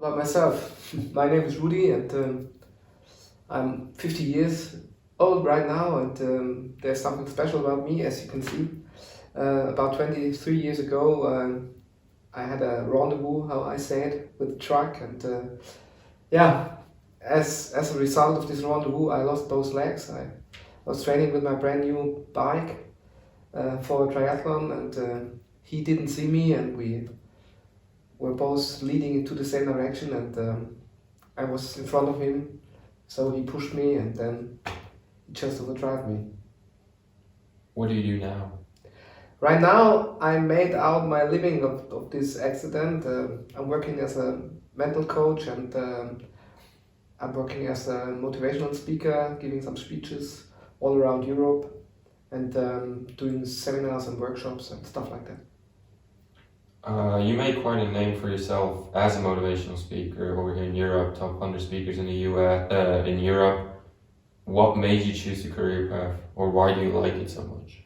About myself, my name is Rudy, and I'm 50 years old right now, and there's something special about me, as you can see. About 23 years ago, I had a rendezvous, how I say it, with a truck, and yeah, as a result of this rendezvous, I lost both legs. I was training with my brand new bike for a triathlon, and he didn't see me, and we were both leading into the same direction, and I was in front of him, so he pushed me, and then he just overdrive me. What do you do now? Right now, I made out my living of this accident. I'm working as a mental coach, and I'm working as a motivational speaker, giving some speeches all around Europe, and doing seminars and workshops and stuff like that. You made quite a name for yourself as a motivational speaker over here in Europe, top 100 speakers in the US, in Europe. What made you choose the career path, or why do you like it so much?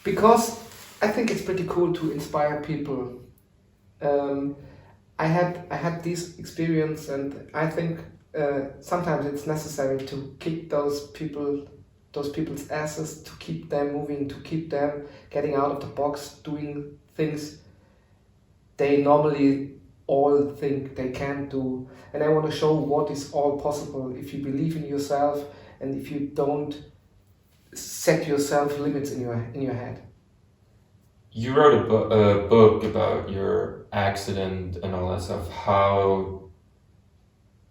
Because I think it's pretty cool to inspire people. I had this experience, and I think sometimes it's necessary to kick those people's asses, to keep them moving, to keep them getting out of the box, doing things they normally all think they can't do. And I want to show what is all possible if you believe in yourself and if you don't set yourself limits in your head. You wrote a book about your accident and all that stuff. How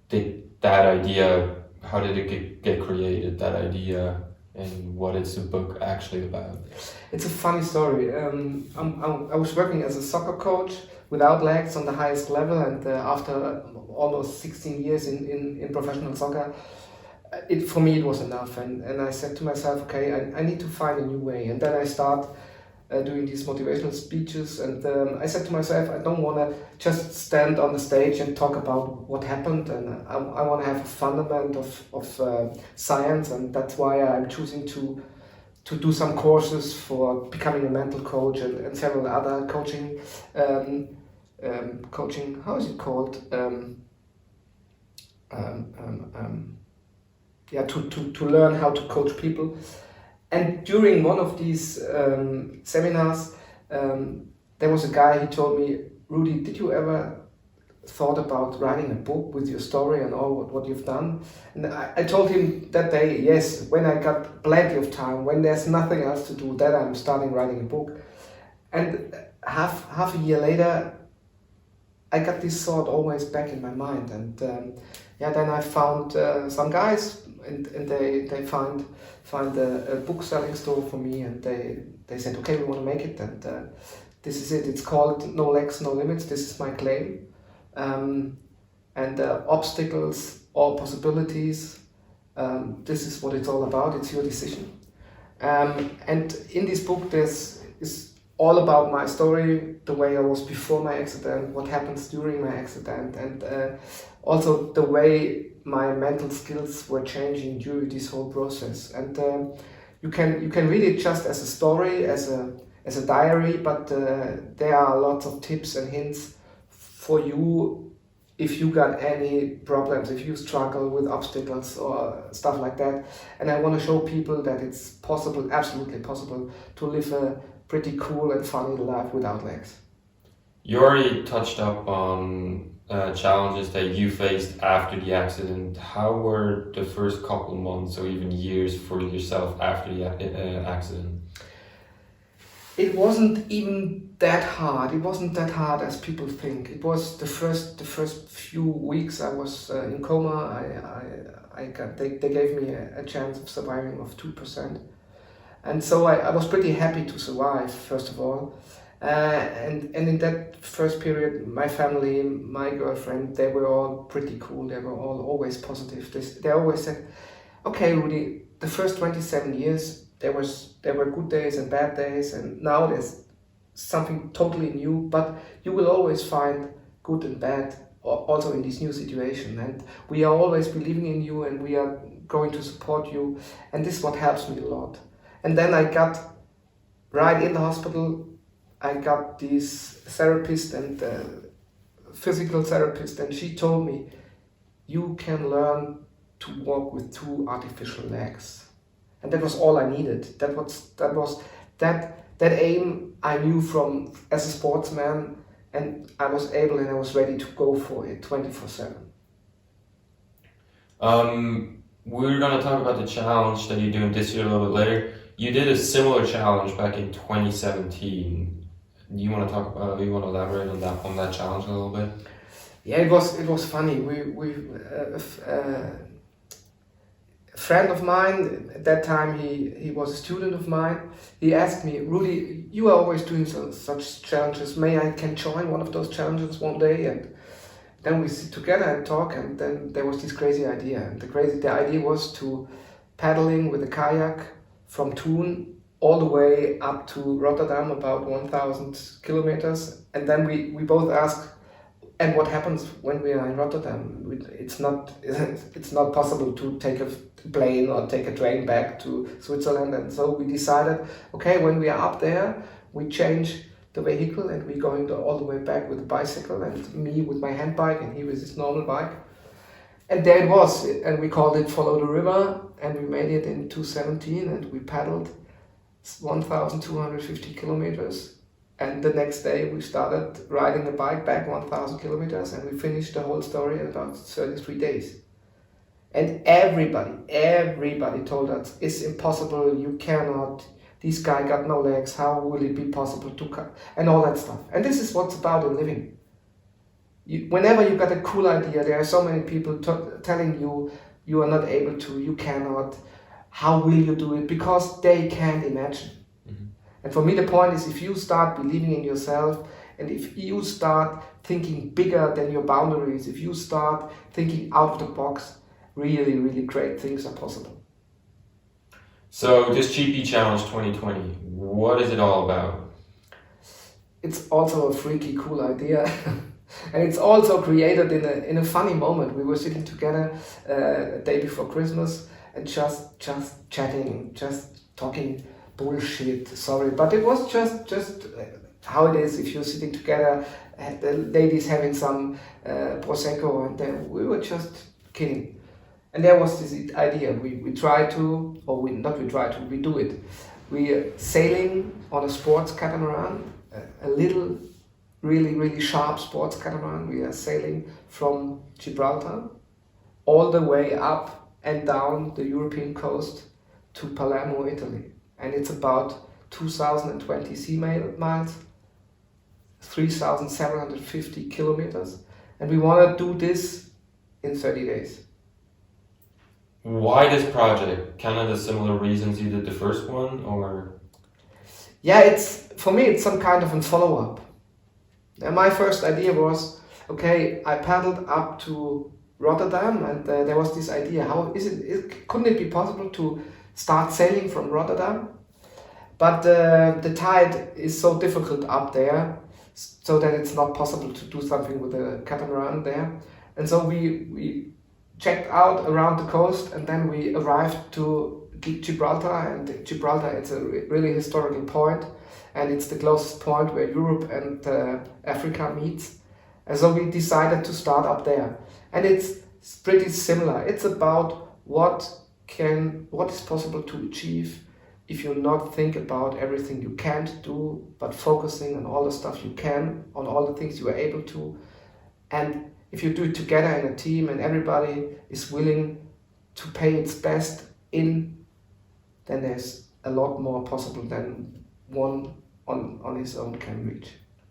did it get created, that idea, and what is the book actually about? It's a funny story. I was working as a soccer coach without legs on the highest level, and after almost 16 years in professional soccer, for me it was enough. And I said to myself, okay, I need to find a new way. And then I start doing these motivational speeches, and I said to myself, I don't want to just stand on the stage and talk about what happened, and I want to have a fundament of science, and that's why I'm choosing to do some courses for becoming a mental coach and several other coaching, how is it called? To learn how to coach people. And during one of these seminars, there was a guy, he told me, Rudy, did you ever thought about writing a book with your story and all what you've done? And I told him that day, yes, when I got plenty of time, when there's nothing else to do, then I'm starting writing a book. And half a year later, I got this thought always back in my mind. And then I found some guys, and they find a book selling store for me, and they said, okay, we want to make it, and this is it. It's called No Legs, No Limits. This is my claim. And obstacles or possibilities, this is what it's all about. It's your decision. And in this book, is all about my story, the way I was before my accident, what happens during my accident, and also the way my mental skills were changing during this whole process. And you can read it just as a story, as a diary, but there are lots of tips and hints for you if you got any problems, if you struggle with obstacles or stuff like that. And I want to show people that it's possible, absolutely possible, to live a pretty cool and funny life without legs. You already touched up on challenges that you faced after the accident. How were the first couple months or even years for yourself after the accident? It wasn't even that hard. It wasn't that hard as people think. It was the first few weeks I was in coma. They gave me a chance of surviving of 2%, and so I was pretty happy to survive, first of all. And in that first period, my family, my girlfriend, they were all pretty cool. They were all always positive. They always said, okay, Rudy, the first 27 years, there were good days and bad days, and now there's something totally new, but you will always find good and bad also in this new situation. And we are always believing in you, and we are going to support you. And this is what helps me a lot. And then I got, right in the hospital, I got this therapist and physical therapist, and she told me, you can learn to walk with 2 artificial legs. And that was all I needed. That aim I knew from as a sportsman, and I was able and I was ready to go for it 24/7. We're going to talk about the challenge that you're doing this year a little bit later. You did a similar challenge back in 2017. You want to talk about? You want to elaborate on that challenge a little bit? Yeah, it was funny. A friend of mine at that time, he was a student of mine. He asked me, Rudy, you are always doing such challenges. Can join one of those challenges one day? And then we sit together and talk. And then there was this crazy idea. And the idea was to paddling with a kayak from Thun all the way up to Rotterdam, about 1,000 kilometers. And then we both asked, and what happens when we are in Rotterdam? It's not possible to take a plane or take a train back to Switzerland. And so we decided, okay, when we are up there, we change the vehicle and we're going all the way back with a bicycle, and me with my hand bike and he with his normal bike. And there it was, and we called it Follow the River, and we made it in 2017, and we paddled 1,250 kilometers. And the next day we started riding the bike back 1,000 kilometers, and we finished the whole story in about 33 days. And everybody told us, it's impossible, you cannot, this guy got no legs, how will it be possible to cut, and all that stuff. And this is what's about in living. Whenever you got a cool idea, there are so many people telling you, you are not able to, you cannot, how will you do it, because they can't imagine. And for me, the point is, if you start believing in yourself, and if you start thinking bigger than your boundaries, if you start thinking out of the box, really, really great things are possible. So this GP Challenge 2020, what is it all about? It's also a freaky, cool idea. And it's also created in a funny moment. We were sitting together a day before Christmas and just chatting, just talking bullshit, sorry, but it was just how it is if you're sitting together, the ladies having some prosecco, and then we were just kidding. And there was this idea, we do it. We are sailing on a sports catamaran, a little, really, really sharp sports catamaran. We are sailing from Gibraltar all the way up and down the European coast to Palermo, Italy. And it's about 2,020 sea miles, 3,750 kilometers. And we want to do this in 30 days. Why this project? Kind of the similar reasons you did the first one, or? Yeah, for me, it's some kind of a follow-up. And my first idea was, okay, I paddled up to Rotterdam, and there was this idea, couldn't it be possible to start sailing from Rotterdam? But the tide is so difficult up there, so that it's not possible to do something with a catamaran there. And so we checked out around the coast, and then we arrived to Gibraltar. And Gibraltar, it's a really historical point, and it's the closest point where Europe and Africa meets. And so we decided to start up there. And it's pretty similar. It's about what is possible to achieve if you not think about everything you can't do, but focusing on all the stuff you can, on all the things you are able to. And if you do it together in a team and everybody is willing to pay its best then there's a lot more possible than one on his own can reach.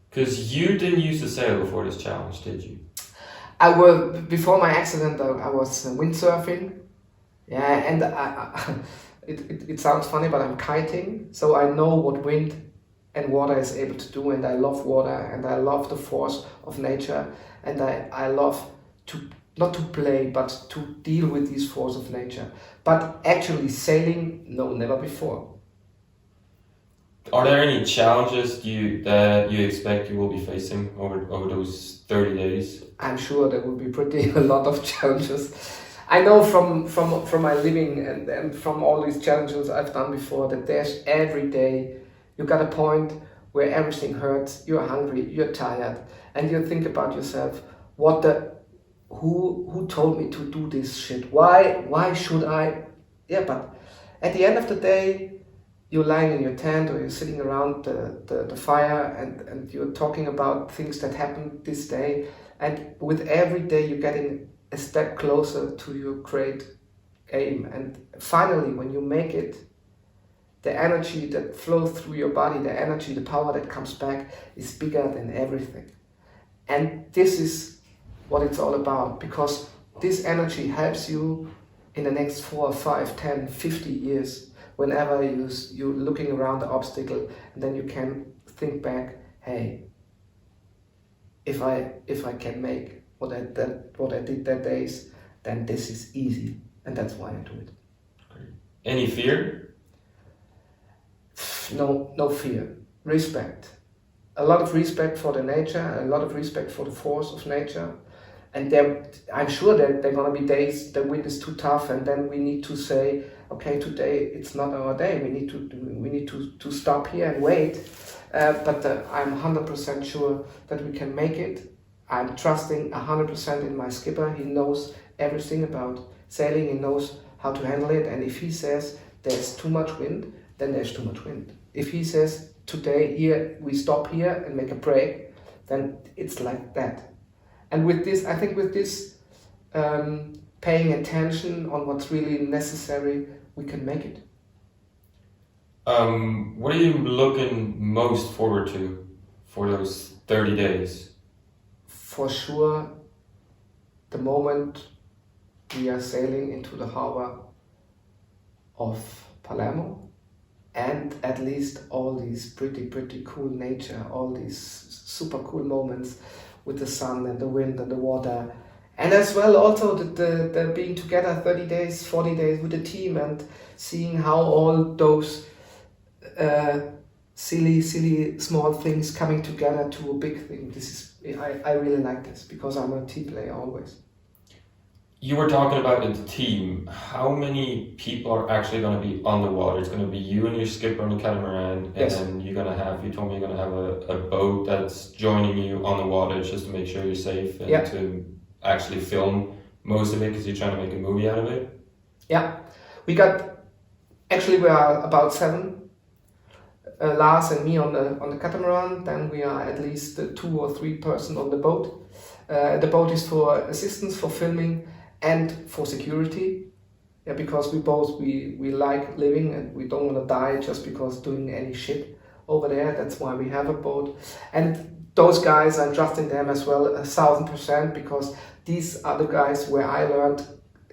Because you didn't use to sail before this challenge, did you? Before my accident, I was windsurfing. Yeah, and it sounds funny, but I'm kiting, so I know what wind and water is able to do, and I love water, and I love the force of nature, and I love not to play, but to deal with these force of nature. But actually sailing, no, never before. Are there any challenges that you expect you will be facing over those 30 days? I'm sure there will be a lot of challenges. I know from my living and from all these challenges I've done before that there's every day you got a point where everything hurts, you're hungry, you're tired, and you think about yourself, who told me to do this shit? Why should I? Yeah, but at the end of the day, you're lying in your tent or you're sitting around the fire and you're talking about things that happened this day. And with every day, you're getting a step closer to your great aim. And finally, when you make it, the energy that flows through your body, the energy, the power that comes back is bigger than everything. And this is what it's all about, because this energy helps you in the next 4, 5, 10, 50 years, whenever you're looking around the obstacle, and then you can think back, hey, if I can make what I did that days, then this is easy, and that's why I do it. Any fear? No fear. Respect. A lot of respect for the nature, a lot of respect for the force of nature. And I'm sure that there are going to be days the wind is too tough, and then we need to say, okay, today it's not our day. We need to stop here and wait. But I'm 100% sure that we can make it. I'm trusting 100% in my skipper. He knows everything about sailing. He knows how to handle it. And if he says there's too much wind, then there's too much wind. If he says today here we stop here and make a break, then it's like that. And with this, I think with this paying attention on what's really necessary, we can make it. What are you looking most forward to for those 30 days? For sure, the moment we are sailing into the harbor of Palermo, and at least all these pretty cool nature, all these super cool moments with the sun and the wind and the water, and as well also the being together 30 days, 40 days with the team and seeing how all those silly small things coming together to a big thing. I really like this because I'm a team player always. You were talking about the team. How many people are actually going to be on the water? It's going to be you and your skipper on the catamaran, Yes. and you told me you're going to have a boat that's joining you on the water just to make sure you're safe and Yeah. to actually film most of it because you're trying to make a movie out of it. Yeah, we are about 7. Lars and me on the catamaran. Then we are at least 2 or 3 person on the boat. The boat is for assistance, for filming, and for security. Yeah, because we like living and we don't want to die just because doing any shit over there. That's why we have a boat. And those guys, I'm trusting them as well 1,000%, because these are the guys where I learned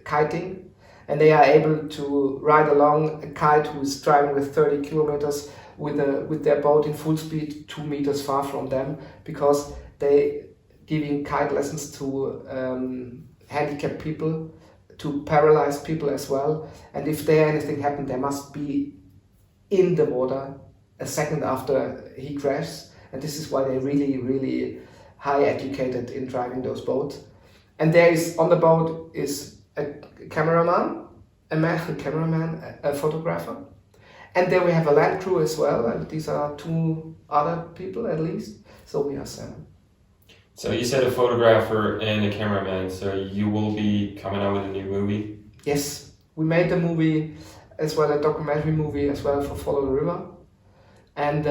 kiting, and they are able to ride along a kite who is driving with 30 kilometers with their boat in full speed 2 meters far from them, because they giving kite lessons to handicapped people, to paralyzed people as well. And if anything happened, they must be in the water a second after he crashes. And this is why they're really high educated in driving those boats. And on the boat is a cameraman, a photographer. And then we have a land crew as well, and these are 2 other people at least, so we are 7. So you said a photographer and a cameraman, so you will be coming out with a new movie? Yes, we made the movie as well, a documentary movie as well for Follow the River. And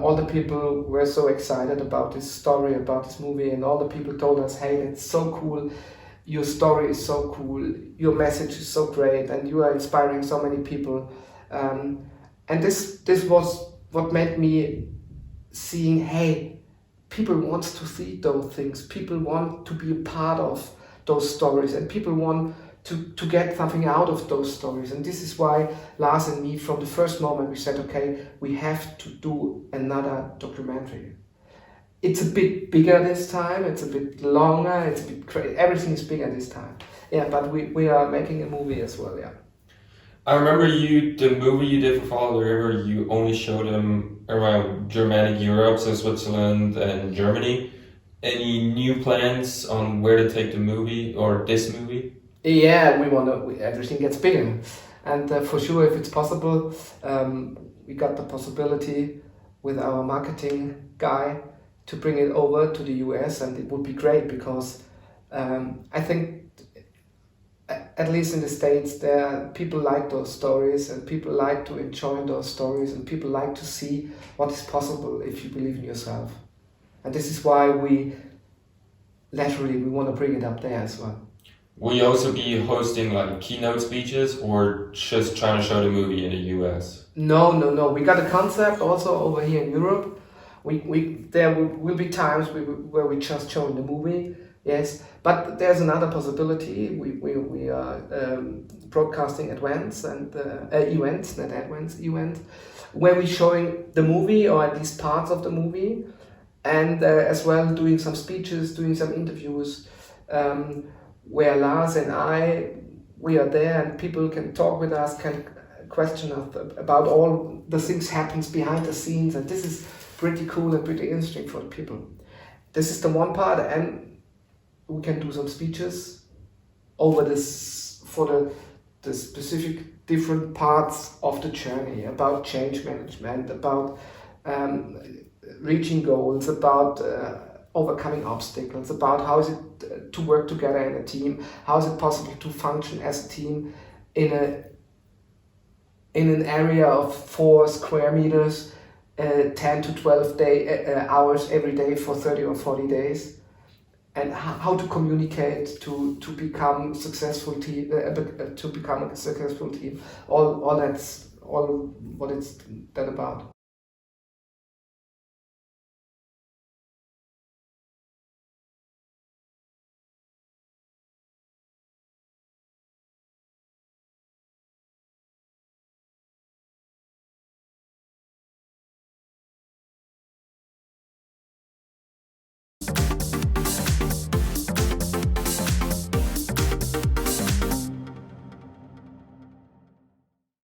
all the people were so excited about this story, about this movie, and all the people told us, hey, it's so cool, your story is so cool, your message is so great, and you are inspiring so many people. And this was what made me seeing, hey, people want to see those things, people want to be a part of those stories, and people want to get something out of those stories. And this is why Lars and me, from the first moment, we said, okay, we have to do another documentary. It's a bit bigger this time, it's a bit longer, it's a bit crazy, everything is bigger this time. Yeah, but we are making a movie as well, yeah. I remember the movie you did for Follow the River, you only showed them around Germanic Europe, so Switzerland and Germany. Any new plans on where to take the movie or this movie? Yeah, everything gets bigger. And for sure, if it's possible, we got the possibility with our marketing guy to bring it over to the US, and it would be great because I think at least in the States, there people like those stories, and people like to enjoy those stories, and people like to see what is possible if you believe in yourself. And this is why we want to bring it up there as well. Will you also be hosting like keynote speeches, or just trying to show the movie in the US? No. We got a concept also over here in Europe. There will be times where we just show the movie. Yes, but there's another possibility. We are broadcasting events, not events, where we're showing the movie, or at least parts of the movie, and as well doing some speeches, doing some interviews, where Lars and we are there, and people can talk with us, can question us about all the things happens behind the scenes, and this is pretty cool and pretty interesting for the people. This is the one part, and we can do some speeches over this for the specific different parts of the journey, about change management, about reaching goals, about overcoming obstacles, about how is it to work together in a team, how is it possible to function as a team in an area of 4 square meters, 10 to 12 hours every day for 30 or 40 days. And how to communicate to become a successful team, all what it's that about.